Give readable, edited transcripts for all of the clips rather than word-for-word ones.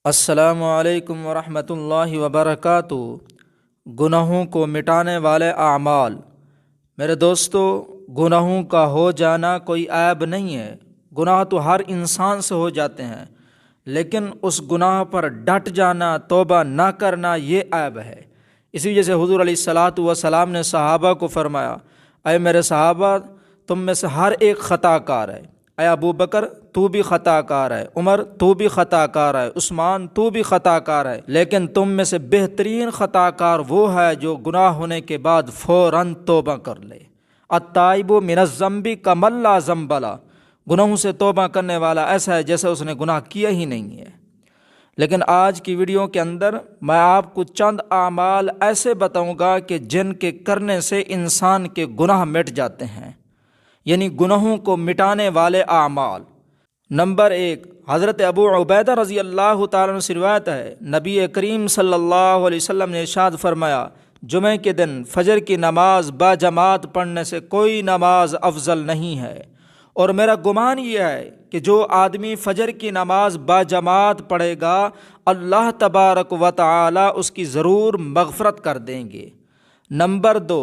السلام علیکم ورحمۃ اللہ وبرکاتہ۔ گناہوں کو مٹانے والے اعمال۔ میرے دوستو، گناہوں کا ہو جانا کوئی عیب نہیں ہے۔ گناہ تو ہر انسان سے ہو جاتے ہیں، لیکن اس گناہ پر ڈٹ جانا، توبہ نہ کرنا، یہ عیب ہے۔ اسی وجہ سے حضور علیہ الصلاۃ والسلام نے صحابہ کو فرمایا، اے میرے صحابہ، تم میں سے ہر ایک خطا کار ہے۔ اے ابو بکر، تو بھی خطا کار ہے، عمر تو بھی خطا کار ہے، عثمان تو بھی خطا کار ہے، لیکن تم میں سے بہترین خطا کار وہ ہے جو گناہ ہونے کے بعد فوراً توبہ کر لے۔ التائب من الذنب کمن لا ذنب لہ۔ گناہوں سے توبہ کرنے والا ایسا ہے جیسے اس نے گناہ کیا ہی نہیں ہے۔ لیکن آج کی ویڈیو کے اندر میں آپ کو چند اعمال ایسے بتاؤں گا کہ جن کے کرنے سے انسان کے گناہ مٹ جاتے ہیں، یعنی گناہوں کو مٹانے والے اعمال۔ نمبر 1، حضرت ابو عبیدہ رضی اللہ تعالیٰ عنہ سے روایت ہے، نبی کریم صلی اللہ علیہ وسلم نے ارشاد فرمایا، جمعہ کے دن فجر کی نماز با جماعت پڑھنے سے کوئی نماز افضل نہیں ہے، اور میرا گمان یہ ہے کہ جو آدمی فجر کی نماز با جماعت پڑھے گا، اللہ تبارک و تعالی اس کی ضرور مغفرت کر دیں گے۔ نمبر 2،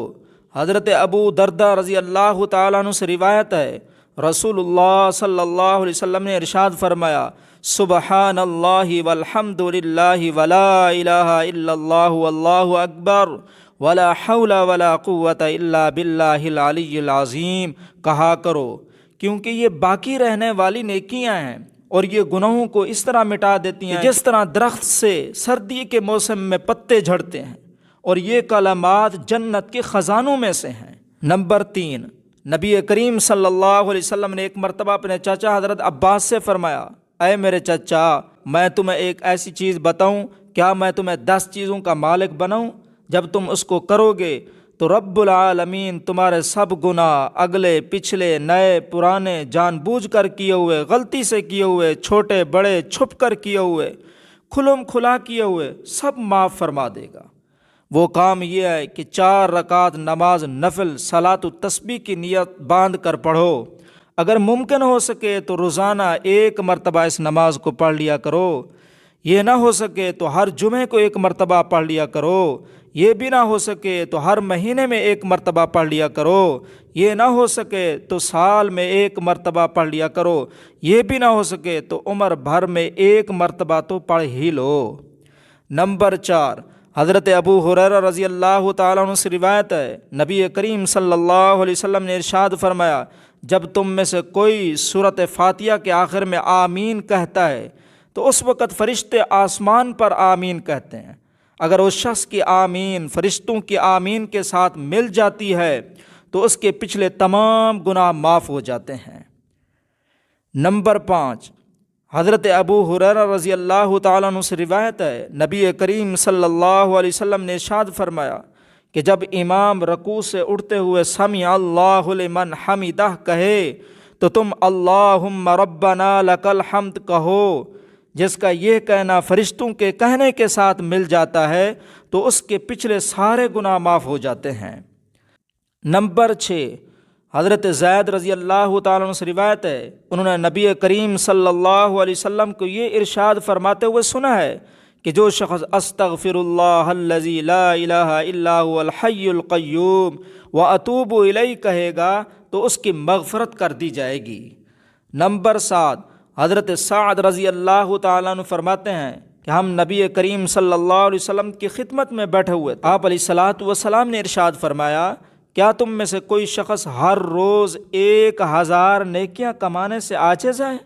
حضرت ابو دردہ رضی اللہ تعالیٰ عنہ سے روایت ہے، رسول اللہ صلی اللہ علیہ وسلم نے ارشاد فرمایا، سبحان اللہ والحمد للہ ولا الہ الا اللہ واللہ اکبر ولا حول ولا قوت الا باللہ العلی العظیم کہا کرو، کیونکہ یہ باقی رہنے والی نیکیاں ہیں اور یہ گناہوں کو اس طرح مٹا دیتی ہیں جس طرح درخت سے سردی کے موسم میں پتے جھڑتے ہیں، اور یہ کلمات جنت کے خزانوں میں سے ہیں۔ نمبر 3، نبی کریم صلی اللہ علیہ وسلم نے ایک مرتبہ اپنے چچا حضرت عباس سے فرمایا، اے میرے چچا، میں تمہیں ایک ایسی چیز بتاؤں، کیا میں تمہیں 10 چیزوں کا مالک بناؤں؟ جب تم اس کو کرو گے تو رب العالمین تمہارے سب گناہ، اگلے پچھلے، نئے پرانے، جان بوجھ کر کیے ہوئے، غلطی سے کیے ہوئے، چھوٹے بڑے، چھپ کر کیے ہوئے، کھلم کھلا کیے ہوئے، سب معاف فرما دے گا۔ وہ کام یہ ہے کہ 4 رکعت نماز نفل صلاۃ التسبیح کی نیت باندھ کر پڑھو۔ اگر ممکن ہو سکے تو روزانہ 1 مرتبہ اس نماز کو پڑھ لیا کرو۔ یہ نہ ہو سکے تو ہر جمعے کو 1 مرتبہ پڑھ لیا کرو۔ یہ بھی نہ ہو سکے تو ہر مہینے میں 1 مرتبہ پڑھ لیا کرو۔ یہ نہ ہو سکے تو سال میں 1 مرتبہ پڑھ لیا کرو۔ یہ بھی نہ ہو سکے تو عمر بھر میں 1 مرتبہ تو پڑھ ہی لو۔ نمبر 4، حضرت ابو ہریرہ رضی اللہ تعالیٰ عنہ سے روایت ہے، نبی کریم صلی اللہ علیہ وسلم نے ارشاد فرمایا، جب تم میں سے کوئی سورۃ فاتحہ کے آخر میں آمین کہتا ہے تو اس وقت فرشتے آسمان پر آمین کہتے ہیں۔ اگر اس شخص کی آمین فرشتوں کی آمین کے ساتھ مل جاتی ہے تو اس کے پچھلے تمام گناہ معاف ہو جاتے ہیں۔ نمبر 5، حضرت ابو ہریرہ رضی اللہ تعالیٰ عنہ سے روایت ہے، نبی کریم صلی اللہ علیہ وسلم نے ارشاد فرمایا کہ جب امام رکوع سے اٹھتے ہوئے سمع اللہ لمن حمدہ کہے تو تم اللہم ربنا لک الحمد کہو۔ جس کا یہ کہنا فرشتوں کے کہنے کے ساتھ مل جاتا ہے تو اس کے پچھلے سارے گناہ معاف ہو جاتے ہیں۔ نمبر 6، حضرت زید رضی اللہ تعالیٰ عنہ سے روایت ہے، انہوں نے نبی کریم صلی اللہ علیہ وسلم کو یہ ارشاد فرماتے ہوئے سنا ہے کہ جو شخص استغفر اللہ الذی لا الہ الا هو الحی القیوم واتوب الیہ کہے گا تو اس کی مغفرت کر دی جائے گی۔ نمبر 7، حضرت سعد رضی اللہ تعالیٰ عنہ فرماتے ہیں کہ ہم نبی کریم صلی اللہ علیہ وسلم کی خدمت میں بیٹھے ہوئے تھے، آپ علیہ الصلاۃ والسلام نے ارشاد فرمایا، کیا تم میں سے کوئی شخص ہر روز 1000 نیکیاں کمانے سے عاجز ہے؟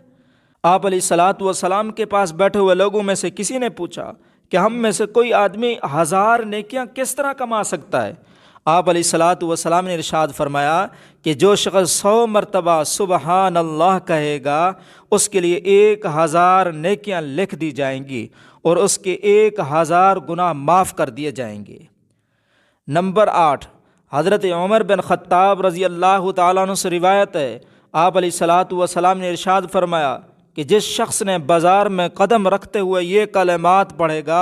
آپ علیہ الصلاۃ والسلام کے پاس بیٹھے ہوئے لوگوں میں سے کسی نے پوچھا کہ ہم میں سے کوئی آدمی 1000 نیکیاں کس طرح کما سکتا ہے؟ آپ علیہ الصلاۃ والسلام نے ارشاد فرمایا کہ جو شخص 100 مرتبہ سبحان اللہ کہے گا اس کے لیے 1000 نیکیاں لکھ دی جائیں گی اور اس کے 1000 گناہ معاف کر دیے جائیں گے۔ نمبر 8، حضرت عمر بن خطاب رضی اللہ تعالیٰ عنہ سے روایت ہے، آپ علیہ الصلاۃ والسلام نے ارشاد فرمایا کہ جس شخص نے بازار میں قدم رکھتے ہوئے یہ کلمات پڑھے گا،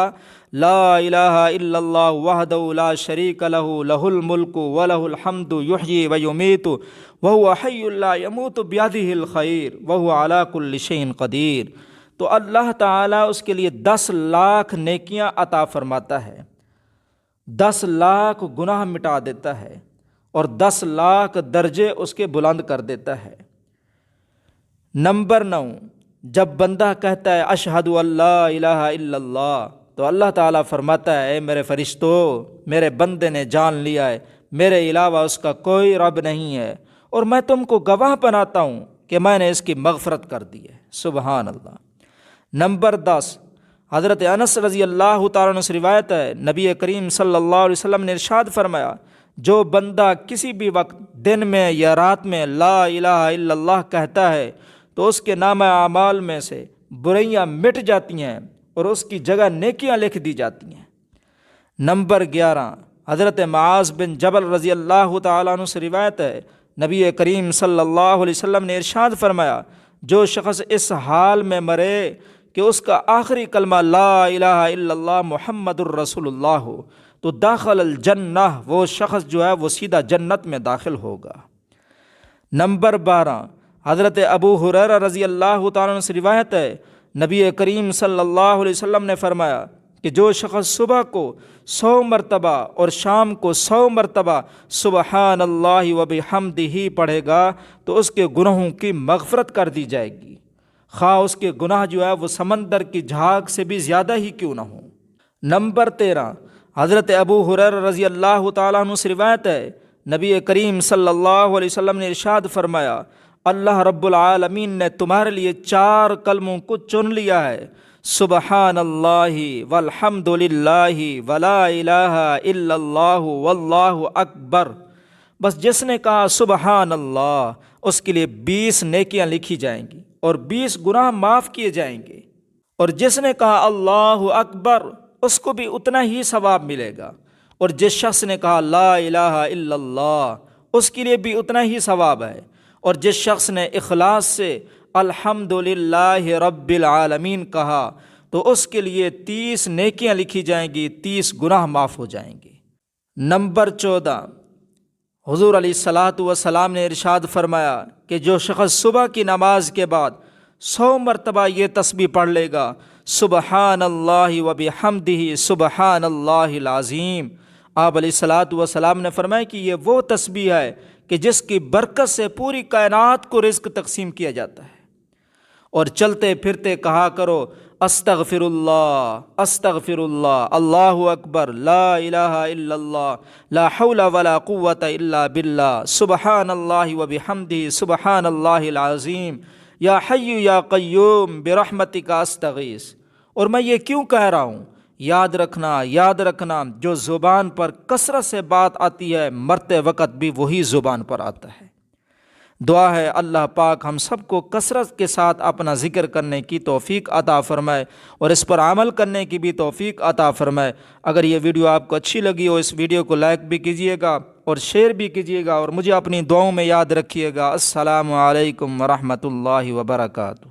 لا الہ الا اللہ وحدہ لا شریک لہ لہ الملک ولہ الحمد یحیی ویمیت وہو حی لا یموت بیدہ الخیر وہو علی کل شیء قدیر، تو اللہ تعالیٰ اس کے لیے 10 لاکھ نیکیاں عطا فرماتا ہے، 10 لاکھ گناہ مٹا دیتا ہے اور 10 لاکھ درجے اس کے بلند کر دیتا ہے۔ نمبر 9، جب بندہ کہتا ہے اشہد ان لا الہ الا اللہ، تو اللہ تعالیٰ فرماتا ہے اے میرے فرشتوں، میرے بندے نے جان لیا ہے میرے علاوہ اس کا کوئی رب نہیں ہے، اور میں تم کو گواہ بناتا ہوں کہ میں نے اس کی مغفرت کر دی ہے۔ سبحان اللہ۔ نمبر 10، حضرت انس رضی اللہ تعالیٰ عنہ سے روایت ہے، نبی کریم صلی اللہ علیہ وسلم نے ارشاد فرمایا، جو بندہ کسی بھی وقت دن میں یا رات میں لا الہ الا اللہ کہتا ہے تو اس کے نامہ اعمال میں سے برائیاں مٹ جاتی ہیں اور اس کی جگہ نیکیاں لکھ دی جاتی ہیں۔ نمبر 11، حضرت معاذ بن جبل رضی اللہ تعالیٰ عنہ سے روایت ہے، نبی کریم صلی اللہ علیہ وسلم نے ارشاد فرمایا، جو شخص اس حال میں مرے کہ اس کا آخری کلمہ لا الہ الا اللہ محمد الرسول اللہ ہو تو داخل الجنہ، وہ شخص جو ہے وہ سیدھا جنت میں داخل ہوگا۔ نمبر 12، حضرت ابو ہریرہ رضی اللہ تعالیٰ عنہ سے روایت ہے، نبی کریم صلی اللہ علیہ وسلم نے فرمایا کہ جو شخص صبح کو 100 مرتبہ اور شام کو 100 مرتبہ سبحان اللہ وبحمدہ پڑھے گا تو اس کے گناہوں کی مغفرت کر دی جائے گی، خواہ اس کے گناہ جو ہے وہ سمندر کی جھاگ سے بھی زیادہ ہی کیوں نہ ہوں۔ نمبر 13، حضرت ابو ہریرہ رضی اللہ تعالیٰ عنہ سے روایت ہے، نبی کریم صلی اللہ علیہ وسلم نے ارشاد فرمایا، اللہ رب العالمین نے تمہارے لیے 4 کلموں کو چن لیا ہے، سبحان اللہ والحمد للہ ولا الہ الا اللہ واللہ اکبر۔ بس جس نے کہا سبحان اللہ، اس کے لیے 20 نیکیاں لکھی جائیں گی اور 20 گناہ معاف کیے جائیں گے، اور جس نے کہا اللہ اکبر، اس کو بھی اتنا ہی ثواب ملے گا، اور جس شخص نے کہا لا الہ الا اللہ، اس کے لیے بھی اتنا ہی ثواب ہے، اور جس شخص نے اخلاص سے الحمدللہ رب العالمین کہا تو اس کے لیے 30 نیکیاں لکھی جائیں گی، 30 گناہ معاف ہو جائیں گے۔ نمبر 14، حضور علیہ الصلاۃ والسلام نے ارشاد فرمایا کہ جو شخص صبح کی نماز کے بعد 100 مرتبہ یہ تسبیح پڑھ لے گا، سبحان اللہ وبحمدہ سبحان اللہ العظیم، آپ علیہ الصلاۃ والسلام نے فرمایا کہ یہ وہ تسبیح ہے کہ جس کی برکت سے پوری کائنات کو رزق تقسیم کیا جاتا ہے۔ اور چلتے پھرتے کہا کرو استغفر اللہ، اللہ اکبر، لا الہ الا اللہ، لا حول ولا قوت الا باللہ، سبحان اللہ وبحمدہ سبحان اللہ العظیم، یا حی یا قیوم برحمتک استغیث۔ اور میں یہ کیوں کہہ رہا ہوں؟ یاد رکھنا جو زبان پر کثرت سے بات آتی ہے مرتے وقت بھی وہی زبان پر آتا ہے۔ دعا ہے اللہ پاک ہم سب کو کثرت کے ساتھ اپنا ذکر کرنے کی توفیق عطا فرمائے اور اس پر عمل کرنے کی بھی توفیق عطا فرمائے۔ اگر یہ ویڈیو آپ کو اچھی لگی ہو، اس ویڈیو کو لائک بھی کیجیے گا اور شیئر بھی کیجیے گا، اور مجھے اپنی دعاؤں میں یاد رکھیے گا۔ السلام علیکم ورحمۃ اللہ وبرکاتہ۔